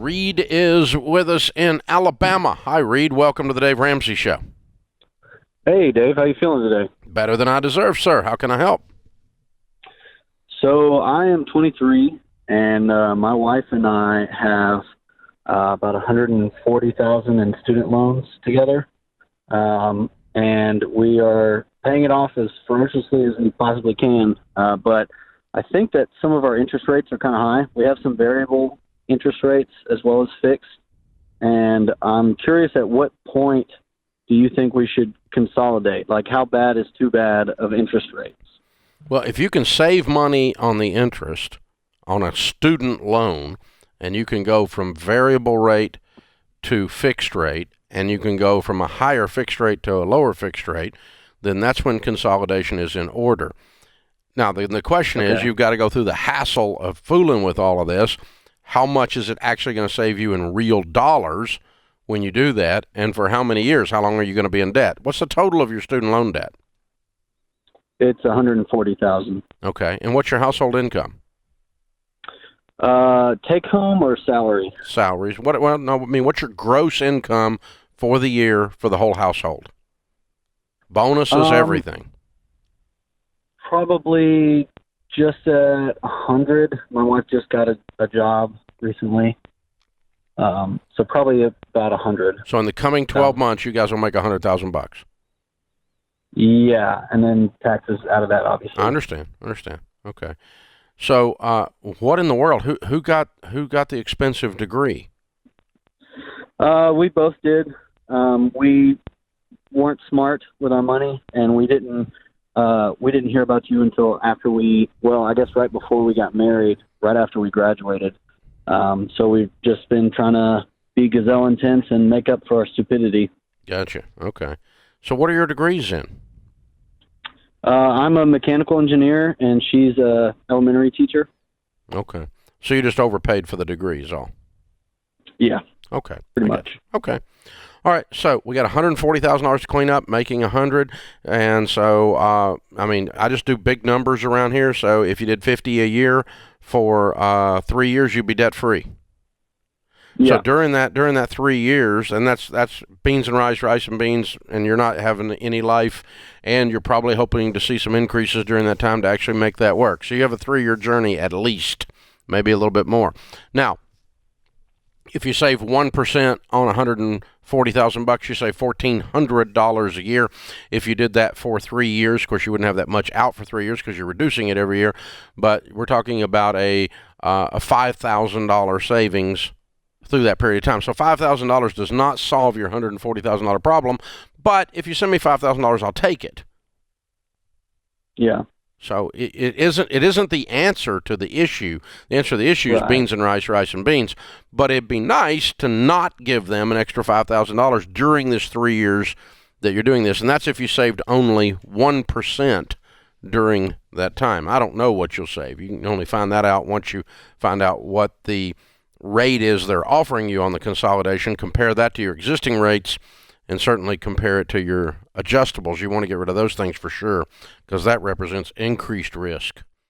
Reed is with us in Alabama. Hi, Reed. Welcome to the Dave Ramsey Show. Hey, Dave. How you feeling today? Better than I deserve, sir. How can I help? So I am 23, and my wife and I have about $140,000 in student loans together, and we are paying it off as ferociously as we possibly can. But I think that some of our interest rates are kind of high. We have some variable interest rates as well as fixed, and I'm curious at what point do you think we should consolidate? Like, how bad is too bad of interest rates? Well, if you can save money on the interest on a student loan, and you can go from variable rate to fixed rate, and you can go from a higher fixed rate to a lower fixed rate, then that's when consolidation is in order. Now, the question is, you've got to go through the hassle of fooling with all of this. How much is it actually going to save you in real dollars when you do that, and for how many years? How long are you going to be in debt? What's the total of your student loan debt? It's $140,000. Okay, and what's your household income? Take home or salary? Salaries. What's your gross income for the year for the whole household? Bonuses, everything. Probably just at 100. My wife just got a job recently. So probably about 100. So in the coming 12 months, you guys will make $100,000. Yeah, and then taxes out of that, obviously. I understand. Okay. So, what in the world? Who got the expensive degree? We both did. We weren't smart with our money, and we didn't hear about you until after I guess right before we got married, right after we graduated. So we've just been trying to be gazelle intense and make up for our stupidity. Gotcha. Okay. So what are your degrees in? I'm a mechanical engineer, and she's a elementary teacher. Okay. So you just overpaid for the degrees, all? Yeah. Okay. Pretty much. Okay. All right. So we got $140,000 to clean up, making $100,000, and so I just do big numbers around here. So if you did $50,000 a year for 3 years, you'd be debt free. Yeah. So during that 3 years, and that's beans and rice and beans, and you're not having any life, and you're probably hoping to see some increases during that time to actually make that work. So you have a 3-year journey at least, maybe a little bit more. Now, if you save 1% on $140,000, you save $1,400 a year. If you did that for 3 years, of course, you wouldn't have that much out for 3 years because you're reducing it every year. But we're talking about a $5,000 savings through that period of time. So $5,000 does not solve your $140,000 problem, but if you send me $5,000, I'll take it. Yeah. So it isn't the answer to the issue. The answer to the issue is beans and rice and beans. But it'd be nice to not give them an extra $5,000 during this 3 years that you're doing this, and that's if you saved only 1% during that time. I don't know what you'll save. You can only find that out once you find out what the rate is they're offering you on the consolidation. Compare that to your existing rates, and certainly compare it to your adjustables. You want to get rid of those things for sure, because that represents increased risk.